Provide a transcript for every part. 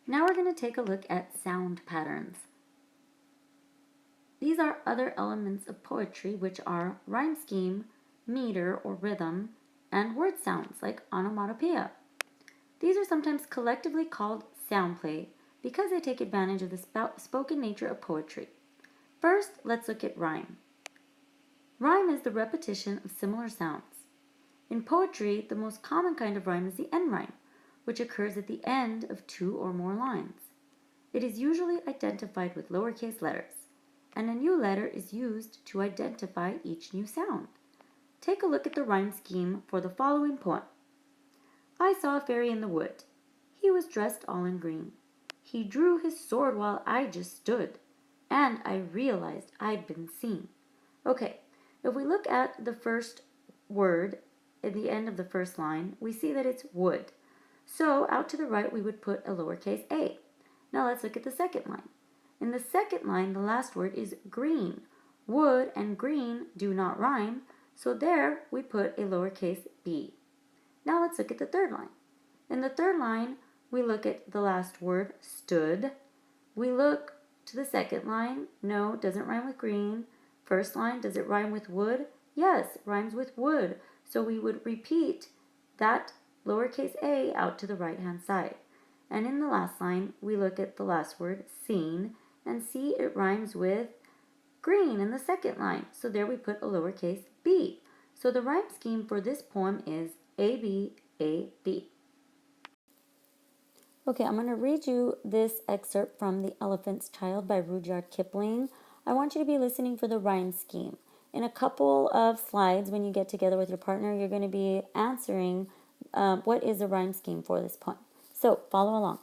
Now we're going to take a look at sound patterns. These are other elements of poetry, which are rhyme scheme, meter or rhythm, and word sounds like onomatopoeia. These are sometimes collectively called sound play because they take advantage of the spoken nature of poetry. First, let's look at rhyme. Rhyme is the repetition of similar sounds. In poetry, the most common kind of rhyme is the end rhyme, which occurs at the end of two or more lines. It is usually identified with lowercase letters, and a new letter is used to identify each new sound. Take a look at the rhyme scheme for the following poem. I saw a fairy in the wood. He was dressed all in green. He drew his sword while I just stood, and I realized I'd been seen. Okay, if we look at the first word at the end of the first line, we see that it's wood. So out to the right, we would put a lowercase a. Now let's look at the second line. In the second line, the last word is green. Wood and green do not rhyme, so there we put a lowercase b. Now let's look at the third line. In the third line, we look at the last word, stood. We look to the second line. No, doesn't rhyme with green. First line, does it rhyme with wood? Yes, rhymes with wood. So we would repeat that lowercase a out to the right-hand side. And in the last line, we look at the last word, seen, and see it rhymes with green in the second line. So there we put a lowercase b. So the rhyme scheme for this poem is A, B, A, B. Okay, I'm going to read you this excerpt from The Elephant's Child by Rudyard Kipling. I want you to be listening for the rhyme scheme. In a couple of slides, when you get together with your partner, you're going to be answering what is the rhyme scheme for this poem. So, follow along.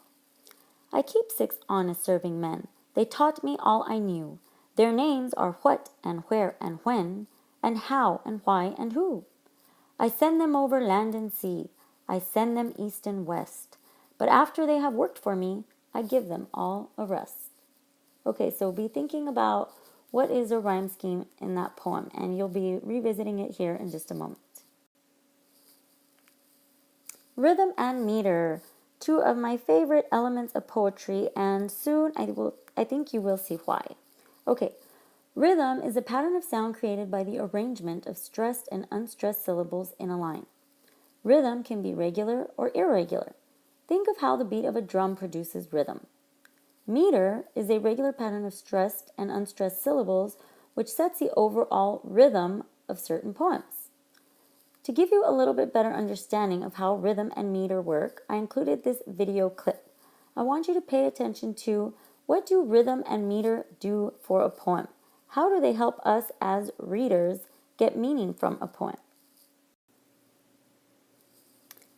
I keep 6 honest serving men. They taught me all I knew. Their names are what and where and when, and how and why and who. I send them over land and sea. I send them east and west. But after they have worked for me, I give them all a rest. Okay, so be thinking about what is a rhyme scheme in that poem, and you'll be revisiting it here in just a moment. Rhythm and meter, two of my favorite elements of poetry, and soon I think you will see why. Okay, rhythm is a pattern of sound created by the arrangement of stressed and unstressed syllables in a line. Rhythm can be regular or irregular. Think of how the beat of a drum produces rhythm. Meter is a regular pattern of stressed and unstressed syllables which sets the overall rhythm of certain poems. To give you a little bit better understanding of how rhythm and meter work, I included this video clip. I want you to pay attention to what do rhythm and meter do for a poem? How do they help us as readers get meaning from a poem?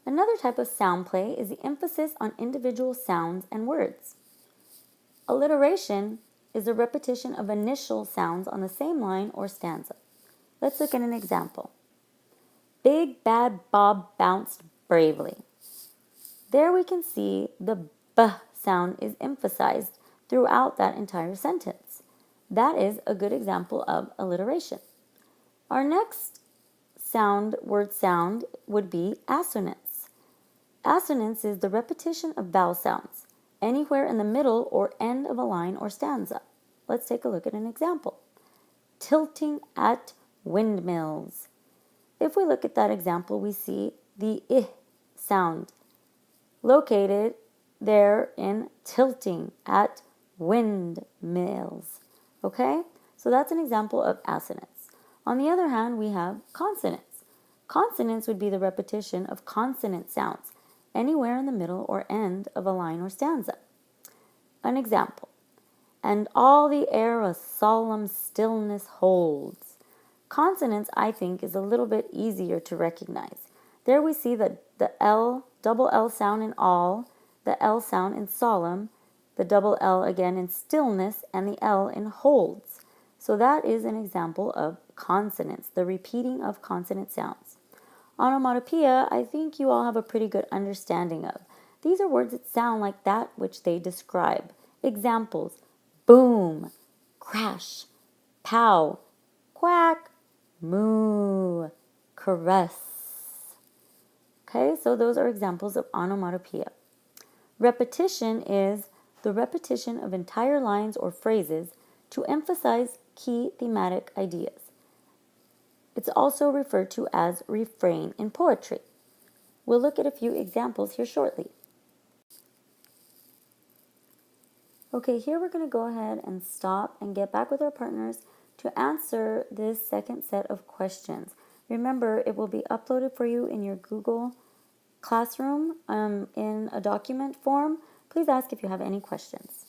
Another type of sound play is the emphasis on individual sounds and words. Alliteration is a repetition of initial sounds on the same line or stanza. Let's look at an example. Big Bad Bob bounced bravely. There we can see the B sound is emphasized throughout that entire sentence. That is a good example of alliteration. Our next word sound would be assonance. Assonance is the repetition of vowel sounds anywhere in the middle or end of a line or stanza. Let's take a look at an example. Tilting at windmills. If we look at that example, we see the I sound located there in tilting at windmills. Okay? So that's an example of assonance. On the other hand, we have consonants. Consonants would be the repetition of consonant sounds anywhere in the middle or end of a line or stanza. An example. And all the air a solemn stillness holds. Consonants, I think, is a little bit easier to recognize. There we see the L, double L sound in all, the L sound in solemn, the double L again in stillness, and the L in holds. So that is an example of consonants, the repeating of consonant sounds. Onomatopoeia, I think you all have a pretty good understanding of. These are words that sound like that which they describe. Examples: boom, crash, pow, quack, moo, caress. Okay, so those are examples of onomatopoeia. Repetition is the repetition of entire lines or phrases to emphasize key thematic ideas. It's also referred to as refrain in poetry. We'll look at a few examples here shortly. Okay, here we're going to go ahead and stop and get back with our partners to answer this second set of questions. Remember, it will be uploaded for you in your Google Classroom in a document form. Please ask if you have any questions.